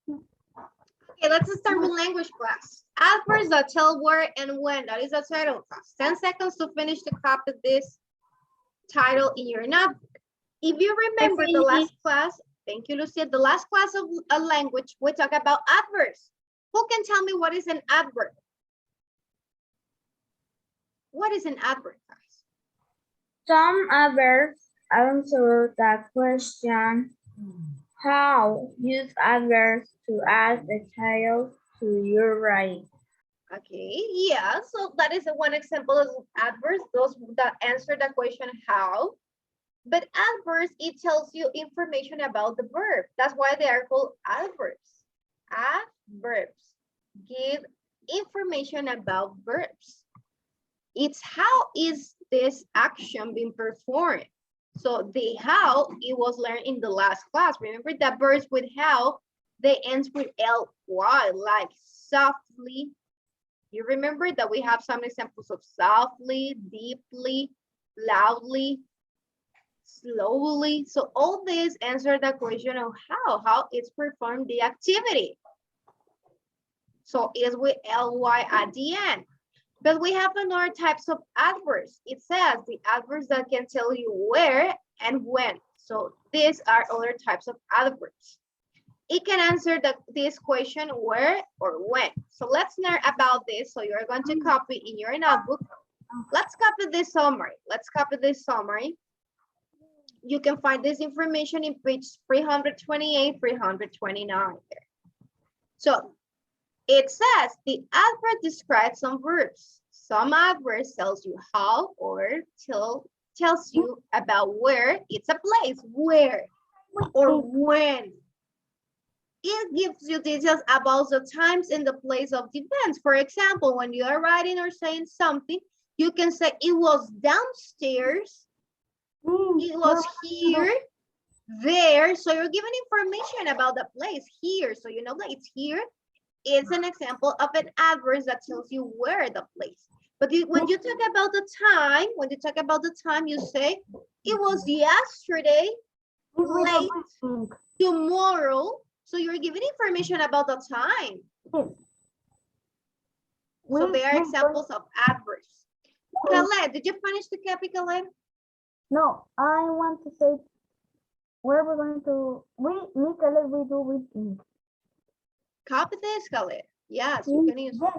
Okay, let's start with language class. Adverbs that tell where and when. That is the title class. 10 seconds to finish to copy this title in your notebook. If you remember the last class, thank you, Lucia. The last class of a language, we talk about adverbs. Who can tell me what is an adverb? What is an adverb, guys? Some adverbs answer the question how. Use adverbs to add details to your writing. Okay, yeah, so that is one example of adverbs, those that answer the question how. But adverbs, it tells you information about the verb. That's why they are called adverbs. Adverbs give information about verbs. It's how is this action being performed. So the how, it was learned in the last class. Remember that verbs with how, they end with ly, like softly. You remember that we have some examples of softly, deeply, loudly, slowly. So all this answer the question of how it's performed the activity. So it's with ly at the end. But we have another types of adverbs. It says the adverbs that can tell you where and when. So these are other types of adverbs. It can answer this question where or when. So let's learn about this. So you're going to copy in your notebook. Let's copy this summary. Let's copy this summary. You can find this information in page 328, 329 there. So it says the adverb describes some verbs. Some adverbs tells you how or tells you about where. It's a place, where or when. It gives you details about the times and the place of the events. For example, when you are writing or saying something, you can say it was downstairs, it was here, there. So you're giving information about the place here. So you know that it's here. It's an example of an adverb that tells you where the place. But when you talk about the time, you say it was yesterday, late, tomorrow. So you're giving information about the time. So they are examples of adverbs. Caleb, did you finish the copy, Caleb? No, I want to say where we're going to, we do with ink. Copy this, Caleb. Yes, you can use it.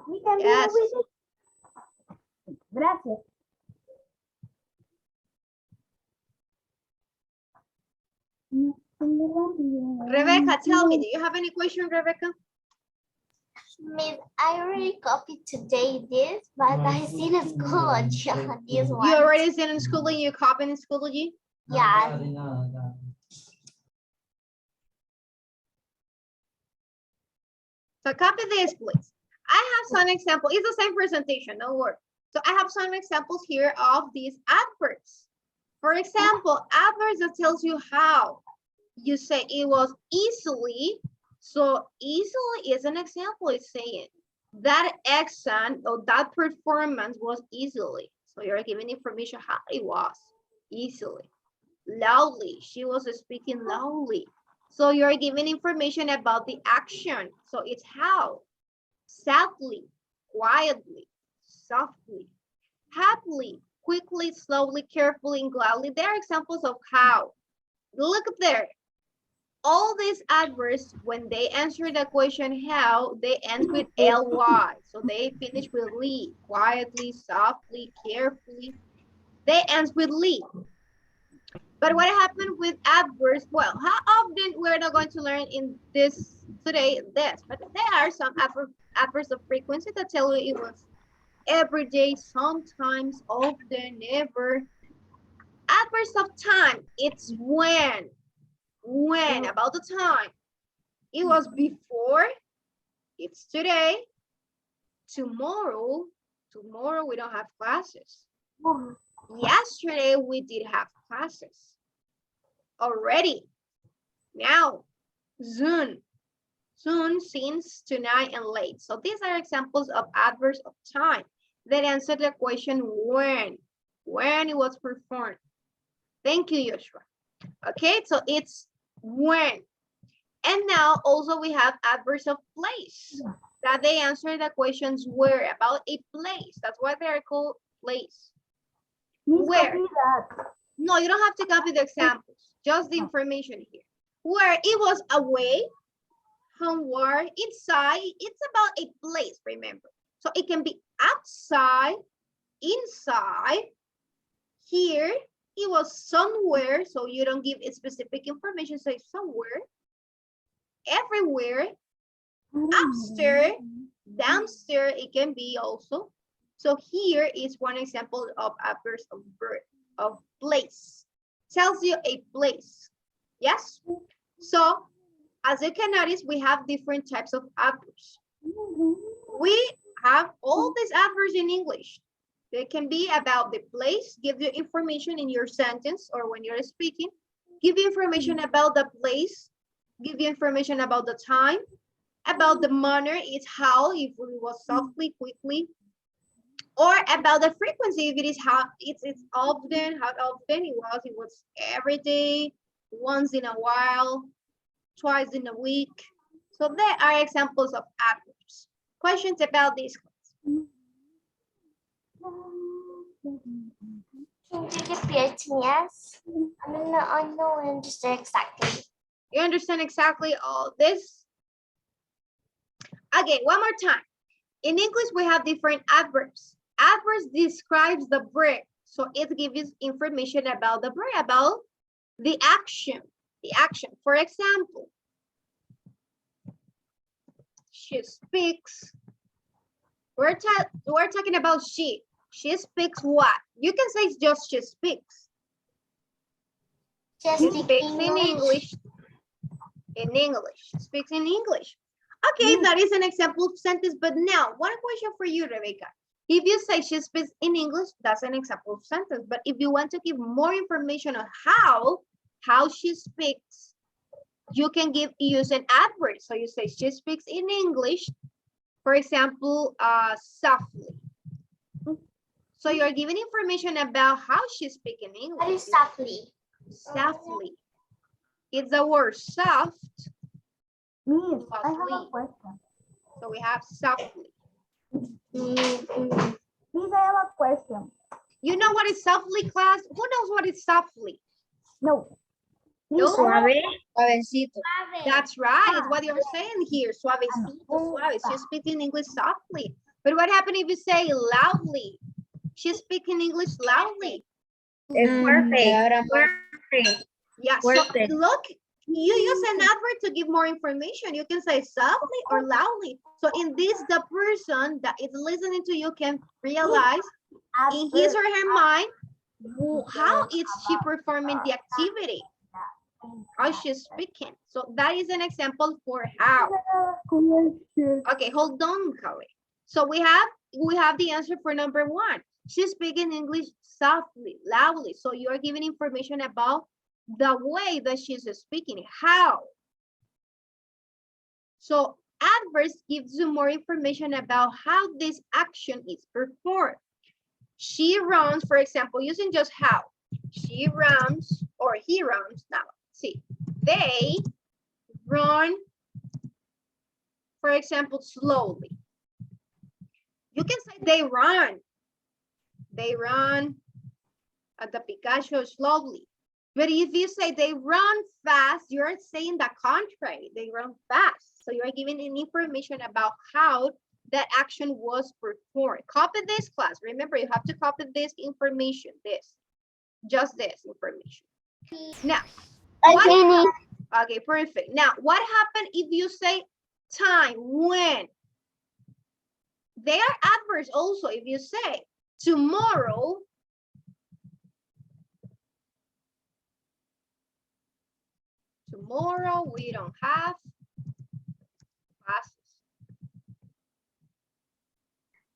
We can Yes. do with it. Gracias. Rebecca, tell me, do you have any question, Rebecca? Miss, I already copied today this, but I seen a school on this one. You already seen in Schoology, you copied in Schoology? Yeah. So copy this, please. I have some examples. It's the same presentation, don't worry. So I have some examples here of these adverbs. For example, adverbs that tells you how. You say it was easily. So easily is an example. It's saying that action or that performance was easily. So you're giving information how it was easily. Loudly, she was speaking loudly. So you're giving information about the action. So it's how. Sadly, quietly, softly, happily, quickly, slowly, carefully, and gladly. They are examples of how. Look up there. All these adverbs, when they answer the question how, they end with ly. So they finish with ly. Quietly, softly, carefully. They end with ly. But what happened with adverbs? Well, how often we're not going to learn in this today this, but there are some adverbs of frequency that tell you it was every day, sometimes, often, never. Adverbs of time, it's when. When, about the time. It was before, it's today, tomorrow we don't have classes. Yesterday we did have classes. Already, now, soon, since, tonight, and late. So these are examples of adverbs of time that answer the question when it was performed. Thank you, Joshua. Okay, so it's when. And now also we have adverbs of place. That they answer the questions where, about a place. That's why they are called place. Miss, Where? copy that. No, you don't have to copy the examples, just the information here. Where it was away, homeward, inside, it's about a place, remember. So it can be outside, inside, here, it was somewhere, so you don't give specific information, say somewhere, everywhere, upstairs, downstairs, it can be also. So here is one example of adverbs of verb, of place. Tells you a place. Yes? So as you can notice, we have different types of adverbs. We have all these adverbs in English. They can be about the place, give you information in your sentence or when you're speaking, give you information about the place, give you information about the time, about the manner, it's how, if it was softly, quickly, or about the frequency, if it is how it's often, how often it was every day, once in a while, twice in a week. So there are examples of adverbs. Questions about this? Can you repeat to me? Yes. I don't understand exactly. You understand exactly all this? Okay, one more time. In English, we have different adverbs. Adverbs describes the verb. So it gives you information about the verb, about the action. The action. For example, she speaks. We're talking about she. She speaks what? You can say it's just she speaks. Just She speak speaks in English. In English. She speaks in English. Okay, that is an example sentence. But now, one question for you, Rebecca. If you say she speaks in English, that's an example sentence. But if you want to give more information on how she speaks, you can use an adverb. So you say she speaks in English, for example, softly. So you're giving information about how she speaks in English. What is softly? Softly. It's the word soft. Miss, I have a Softly. question. So we have softly. Miss, I have a question. You know what is softly, class? Who knows what is softly? No. No? Miss, I have- Suavecito. That's right. It's what you're saying here. Suavecito, suave. She's speaking English softly. But what happens if you say loudly? She's speaking English loudly. Fuerte. Yeah, so Fuerte. look, you use an adverb to give more information. You can say softly or loudly. So in this, the person that is listening to you can realize in his or her mind, how is she performing the activity? How she's speaking. So that is an example for how. Okay, hold on, Kali. So we have the answer for number one. She's speaking English softly, loudly. So you're giving information about the way that she's speaking, how. So adverbs gives you more information about how this action is performed. She runs, for example, using just how. She runs or he runs. Now, see, they run, for example, slowly. You can say they run. They run at the Picasso slowly. But if you say they run fast, you're saying the contrary. They run fast. So you're giving an information about how that action was performed. Copy this, class. Remember, you have to copy this information, just this information. Now, okay, perfect. Now, what happened if you say time, when? They are adverbs also. If you say tomorrow, we don't have classes.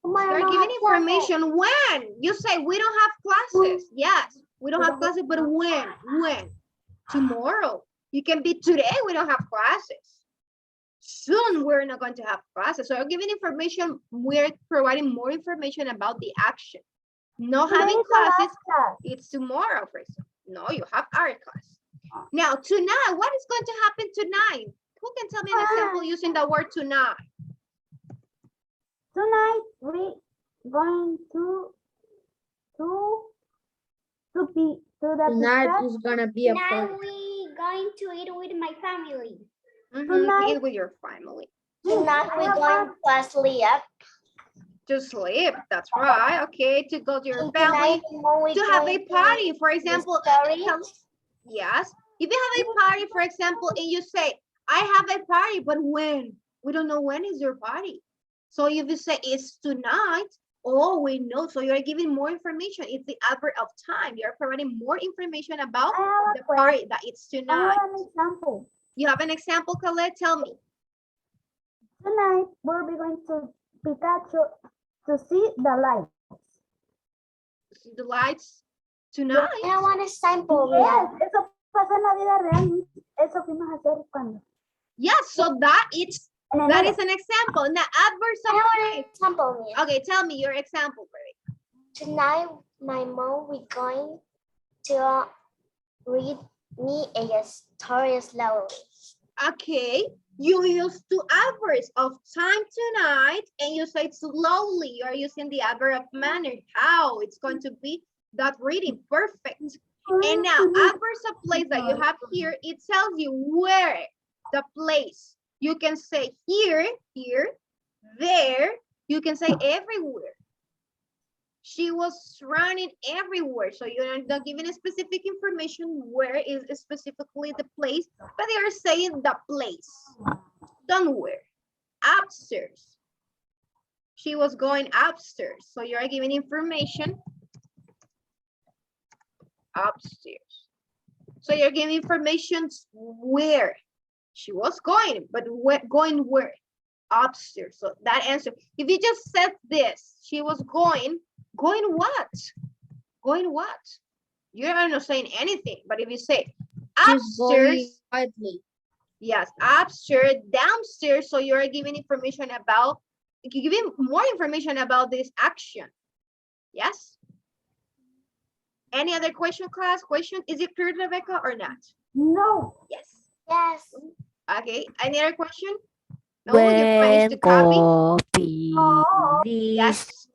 You're giving information when. You say we don't have classes. Yes, we don't have classes, but when? When? Tomorrow. You can be today, we don't have classes. Soon, we're not going to have classes. So you're giving information, we're providing more information about the action. Not having classes, it's tomorrow, for example. No, you have art class. Now, tonight, what is going to happen tonight? Who can tell me an example using the word tonight? Tonight we going to be to the Tonight pizza. is gonna be a Now party. we going to eat with my family. Eat with your family. Tonight we going to sleep. To sleep, that's right. Okay, to go to your And family. tonight we To have a going party, for the example. storage. Yes. If you have a party, for example, and you say, I have a party, but when? We don't know when is your party. So if you say it's tonight, oh, we know. So you're giving more information. It's the adverb of time. You're providing more information about I have the a question. party, that it's I tonight. have an example. You have an example, Colette? Tell me. Tonight we'll be going to Pikachu to see the light. See the lights tonight? I want a sample. Yes, eso pasó en la vida real. Eso fuimos a hacer cuando. Yes, so that is En that enero. is an example. Now, adverbs I of want time. an example. Mia. Okay, tell me your example, baby. Tonight my mom we going to read me a story slowly. Okay, you use two adverbs of time tonight and you say slowly. You are using the adverb of manner. How it's going to be that reading. Perfect. And now adverbs of place that you have here, it tells you where the place. You can say here, there. You can say everywhere. She was running everywhere. So you're not giving a specific information where is specifically the place, but they are saying the place. Somewhere. Upstairs. She was going upstairs. So you are giving information upstairs. So you're giving information where she was going, but going where? Upstairs. So that answer. If you just said this, she was going what? Going what? You're not saying anything. But if you say She's going upstairs, quietly. yes, upstairs, downstairs. So you're giving information about, you're giving more information about this action. Yes. Any other question, class? Question? Is it clear, Rebecca, or not? No. Yes. Yes. Okay. Any other question? No, you finished the copy. No. Yes.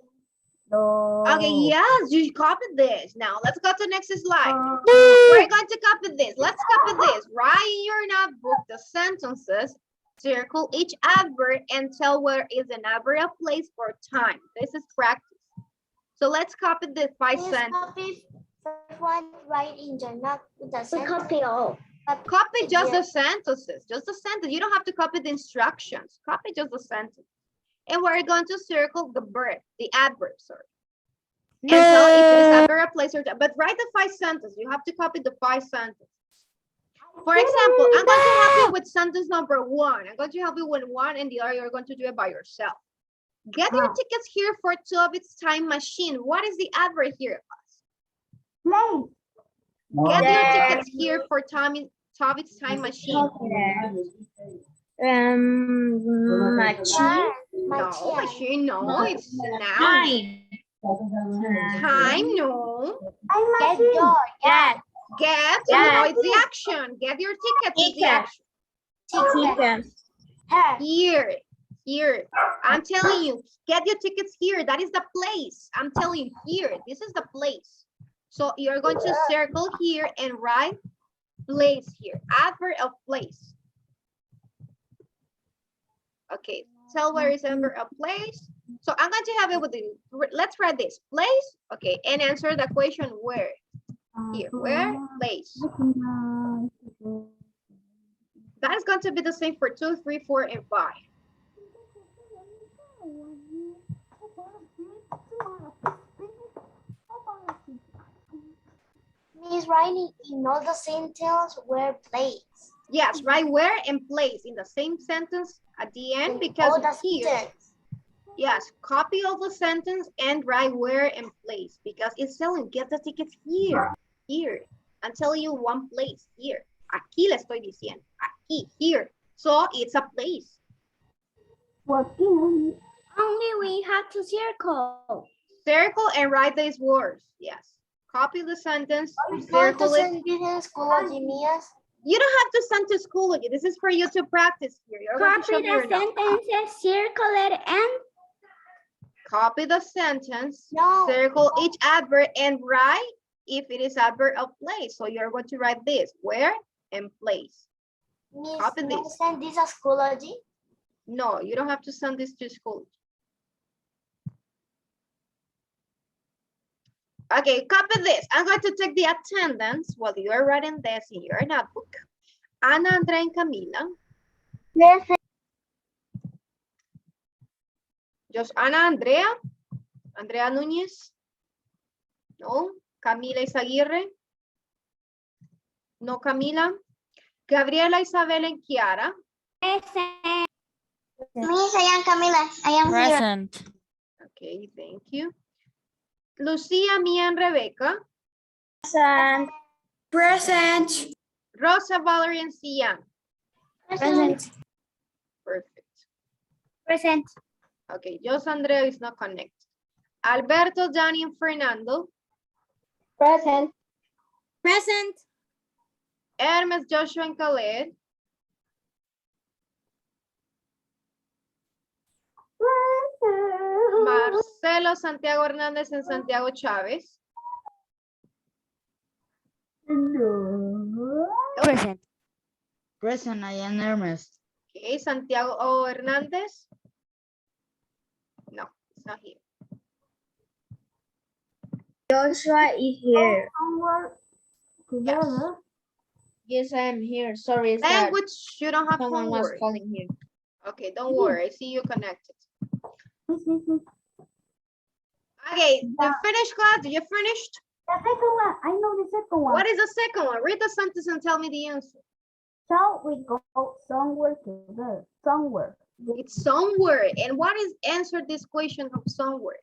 No. Okay, yes, you copied this. Now let's go to the next slide. Uh, We're going to copy this. Let's copy this. Write in your notebook the sentences, circle each adverb, and tell where is an adverb of place or time. This is practice. So let's copy the 5 Please sentences. copy first one right in the note with the sentence. Copy all. Copy just the sentences, just the sentence. You don't have to copy the instructions. Copy just the sentence. And we're going to circle the verb, the adverb, sorry. And tell if it is adverb, place, or time. But write the 5 sentences. You have to copy the 5 sentences. For example, I'm going to help you with sentence number 1. I'm going to help you with 1 and the other you're going to do it by yourself. Get your tickets here for 2 of its time machine. What is the adverb here? play. Get your tickets here for Tobit's time machine. Machine. No, machine, no, it's noun. Time, no. I'm Get machine. your Get, Yeah. no, it's the action. Get your tickets is the ticket. action. Ticket. Here. I'm telling you, get your tickets here. That is the place. I'm telling you, here. This is the place. So you're going to circle here and write place here. Adverb of place. Okay, tell where is adverb of place. So I'm going to have it with the, let's write this. Place, okay, and answer the question where. Here, where, place. That is going to be the same for 2, 3, 4, and 5. Means writing in all the sentence where place. Yes, right where and place in the same sentence at the end In because all the here. sentence. Yes, copy all the sentence and write where and place because it's telling get the tickets here, here. I'm telling you one place here. Aquí le estoy diciendo. Aquí, here. So it's a place. Only we have to circle. Circle and write these words. Yes. Copy the sentence, Going to circle it. send business Schoology, Mias. You don't have to send to Schoology. This is for you to practice here. You're going to show Copy me your the notes. sentences, circle it, and Copy the sentence, No. circle each adverb, and write if it is adverb of place. So you're going to write this, where and place. Miss, Copy can I this. send this as Schoology? No, you don't have to send this to school. Okay, copy this. I'm going to take the attendance while you are writing this in your notebook. Ana, Andrea, and Camila. Present. Just Ana, Andrea. Andrea Núñez. No. Camila Izaguirre. No, Camila. Gabriela, Isabel, and Kiara. present. Miss, I am Camila. I am here. Present. Okay, thank you. Lucia, Mia, and Rebecca. Present. Present. Rosa, Valerie, and Sian. Present. Perfect. Present. Okay, just Andrea is not connected. Alberto, Danny, and Fernando. Present. Present. Hermes, Joshua, and Khaled. Marcelo, Santiago Hernández, and Santiago Chávez. Present. Present, I am Hermes. Okay, Santiago Hernández. No, it's not here. Joshua is here. Homework together. Yes, I am here. Sorry, is that Language, you don't have someone was homework. calling here. Okay, don't worry. I see you connected. Yes, yes, yes. Okay, the finished class. Did you finished? The second one, I know the second one. What is the second one? Read the sentence and tell me the answer. Shall we go somewhere together? Somewhere. It's somewhere. And what is answer this question of somewhere?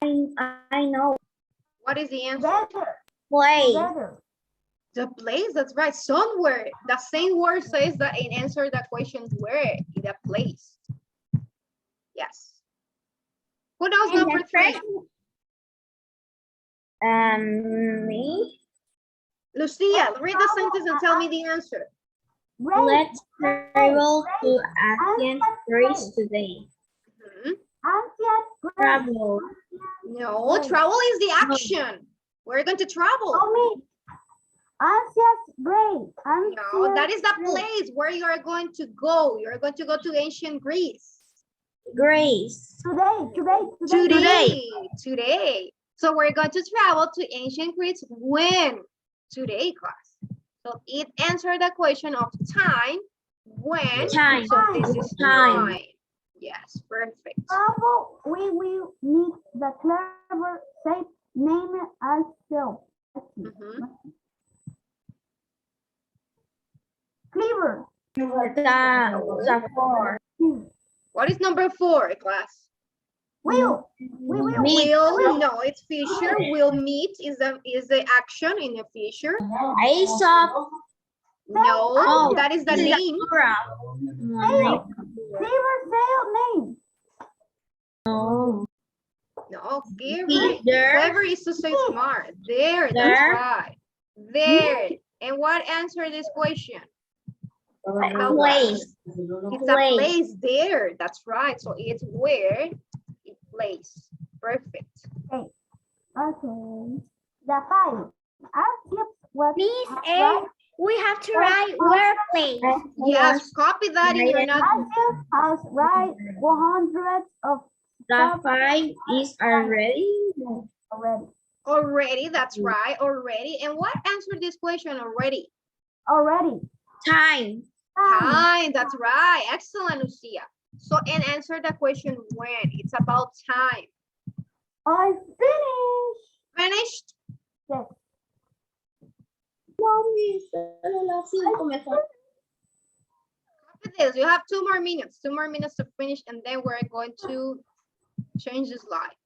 I know. What is the answer? Together. Play. Together. The place, that's right. Somewhere. The same word says that in answer the question where, in the place. Yes. Who knows And number the 3? Me. Lucia, read the sentence and tell me the answer. Rain. Let's travel to Ancient ancient Greece today. Mhm. Ancient Travel. No, travel is the action. We're going to travel. Oh, me. Ancient Greece. No, that is the place where you are going to go. You're going to go to ancient Greece. Greece. Today. So we're going to travel to ancient Greece when? Today, class. So it answered the question of time. When? Time. So this is Time. time. Yes, perfect. Travel, we will meet the clever, safe name as self. Mhm. Clever. The four. What is number 4, class? Will. We will. Meet. Will, no, it's future. Will meet is the action in the future. I saw. No, Oh, that is the this is a name. plural. Clever sail name. No. No, clever. There. Clever is to say smart. There, that's There. right. There. And what answer this question? Place. It's a place there. That's right. So it's where it place. Perfect. Okay. The 5. Ask what. Please, right? we have to write where place. Yes, copy that in your notebook. Ask has right 100 of The 5 is already. already. Already, that's right. Already. And what answered this question already? Already. Time. Time, that's right. Excellent, Lucia. So, and answer the question when. It's about time. I finished. Finished? Yes. Copy this. You have 2 more minutes. 2 more minutes to finish, and then we're going to change the slide.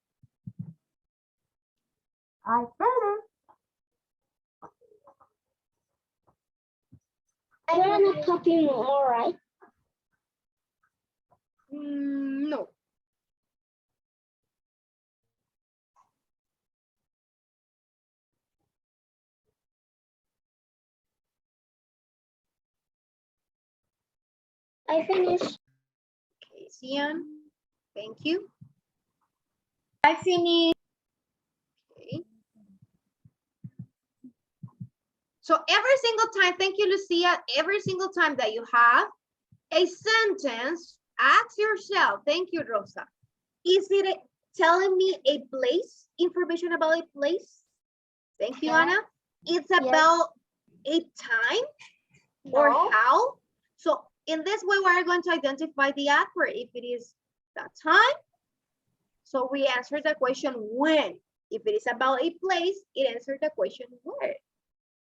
I finished. I don't want to copy more, right? No. I finished. Okay, Sian. Thank you. I finished. Okay. So every single time, thank you, Lucia. Every single time that you have a sentence, ask yourself, thank you, Rosa. Is it telling me a place, information about a place? Thank you, Yeah. Anna. It's Yes. about a time or No. how. So in this way, we're going to identify the adverb. If it is that time, so we answer the question when. If it is about a place, it answers the question where.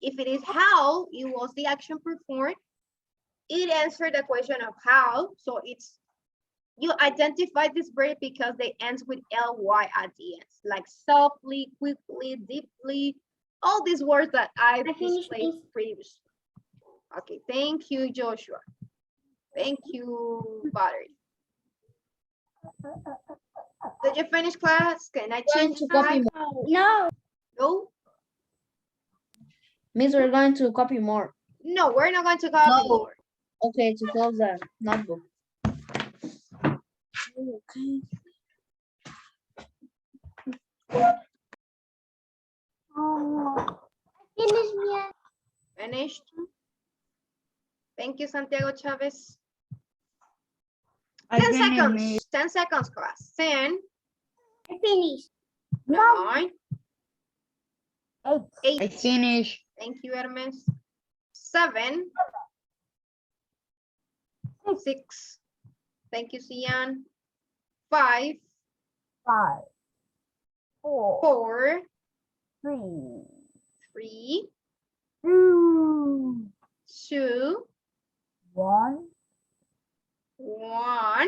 If it is how, it was the action performed, it answered the question of how. So it's, you identify this verb because they end with ly at the end, like softly, quickly, deeply, all these words that I finished displayed this. previously. Okay, thank you, Joshua. Thank you, Valerie. Did you finish class? Can I Going change to copy slide? more. No. No? Means we're going to copy more. No, we're not going to copy No. more. Okay, to close the notebook. Okay. Finish, Mia. Finished. Thank you, Santiago Chavez. I 10 finished, seconds. Miss. 10 seconds, class. 10, I finished. 9, 8. 8. I finished. Thank you, Hermes. 7, 6. Thank you, Sian. 5, 5. 4. 4, 3. 3, 2. 2, 1. 1,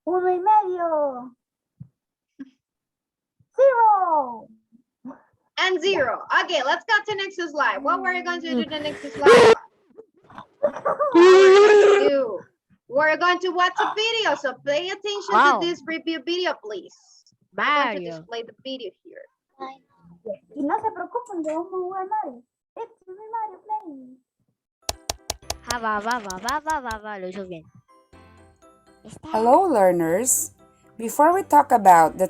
1.5. 0. and 0. Okay, let's go to next slide. What we're going to do the next slide? We're going to watch a video, so pay attention to this review video, please. I'm going to display the video here. Y no se preocupen, que vamos a jugar Mario. It's Mario playing. Lo hizo bien. Hello, learners. Before we talk about the